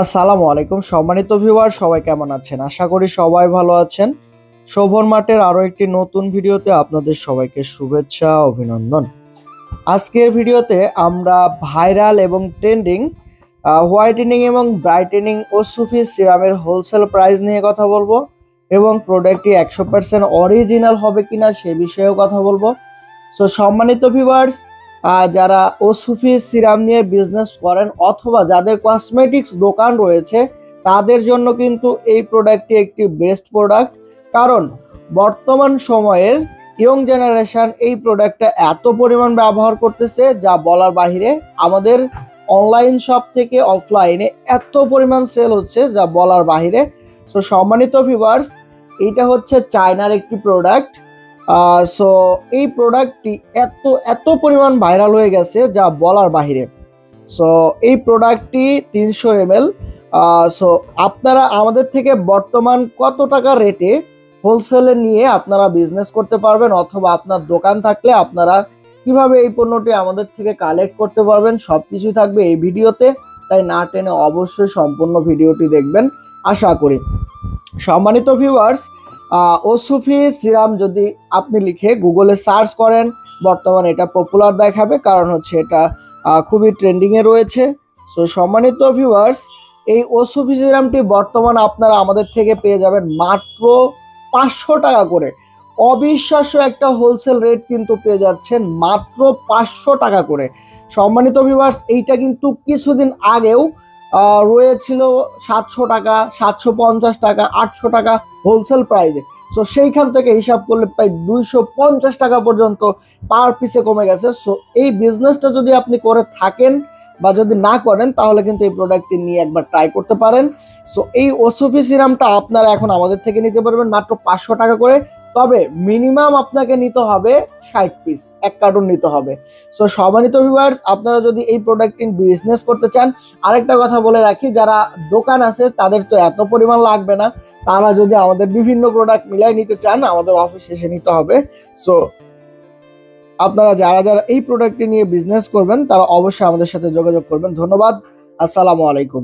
আসসালামু আলাইকুম সম্মানিত ভিউয়ার, সবাই কেমন আছেন? আশা করি সবাই ভালো আছেন। শোভন মার্টের আরো একটি নতুন ভিডিওতে আপনাদের সবাইকে শুভেচ্ছা, অভিনন্দন। আজকের ভিডিওতে আমরা ভাইরাল এবং ট্রেন্ডিং হোয়াইটেনিং এবং ব্রাইটেনিং ও সুফি সিরামের হোলসেল প্রাইস নিয়ে কথা বলবো এবং প্রোডাক্টটি 100% অরিজিনাল হবে কিনা সে বিষয়েও কথা বলবো। সো সম্মানিত ভিউয়ার্স, যারা ওসুফি সিরাম নিয়ে বিজনেস করেন অথবা যাদের কসমেটিক্স দোকান রয়েছে তাদের জন্য কিন্তু এই প্রোডাক্টটি একটি বেস্ট প্রোডাক্ট। কারণ বর্তমান সময়ের ইয়ং জেনারেশন এই প্রোডাক্টটা এত পরিমাণ ব্যবহার করতেছে যা বলার বাহিরে। আমাদের অনলাইন শপ থেকে অফলাইনে এত পরিমাণ সেল হচ্ছে যা বলার বাহিরে। সো সম্মানিত ভিউয়ার্স, এইটা হচ্ছে চায়নার একটি প্রোডাক্ট। সো এই প্রোডাক্টটি এত পরিমাণ ভাইরাল হয়ে গেছে যা বলার বাহিরে। সো এই প্রোডাক্টটি 300 ml। সো আপনারা আমাদের থেকে বর্তমান কত টাকা রেটে হোলসেলে নিয়ে আপনারা বিজনেস করতে পারবেন অথবা আপনার দোকান থাকলে আপনারা কিভাবে এই পণ্যটি আমাদের থেকে কালেক্ট করতে পারবেন সবকিছু থাকবে এই ভিডিওতে, তাই না টেনে অবশ্যই সম্পূর্ণ ভিডিওটি দেখবেন আশা করি। সম্মানিত ভিউয়ার্স, ওসুফি সিরাম যদি আপনি লিখে গুগলে সার্চ করেন বর্তমানে এটা পপুলার দেখাবে, কারণ হচ্ছে এটা খুবই ট্রেন্ডিংয়ে রয়েছে। সো সম্মানিত ভিউয়ার্স, এই ওসুফি সিরামটি বর্তমান আপনারা আমাদের থেকে পেয়ে যাবেন মাত্র 500 টাকা করে। অবিশ্বাস্য একটা হোলসেল রেট কিন্তু পেয়ে যাচ্ছেন মাত্র 500 টাকা করে। সম্মানিত ভিউয়ার্স, এইটা কিন্তু কিছুদিন আগেও রয়েছিল 700 টাকা, 750 টাকা, 800 টাকা হোলসেল প্রাইসে। সো সেইখান থেকে হিসাব করলে প্রায় 250 টাকা পর্যন্ত পার পিসে কমে গেছে। সো এই বিজনেসটা যদি আপনি করে থাকেন বা যদি না করেন তাহলে কিন্তু এই প্রোডাক্টটি নিয়ে একবার ট্রাই করতে পারেন। সো এই ওসুফি সিরামটা আপনারা এখন আমাদের থেকে নিতে পারবেন মাত্র 500 টাকা করে। তবে মিনিমাম আপনাকে নিতে হবে 60 পিস, 1 কার্টুন নিতে হবে। সো সম্মানিত ভিউয়ার্স, আপনারা যদি এই প্রোডাক্টটি বিজনেস করতে চান, আরেকটা কথা বলে রাখি, যারা দোকান আছে তাদের তো এত পরিমাণ লাগবে না। তারা যদি আমাদের বিভিন্ন প্রোডাক্ট মিলাই নিতে চান আমাদের অফিসে এসে নিতে হবে। সো আপনারা যারা যারা এই প্রোডাক্টটি নিয়ে বিজনেস করবেন তারা অবশ্যই আমাদের সাথে যোগাযোগ করবেন। ধন্যবাদ। আসসালামু আলাইকুম।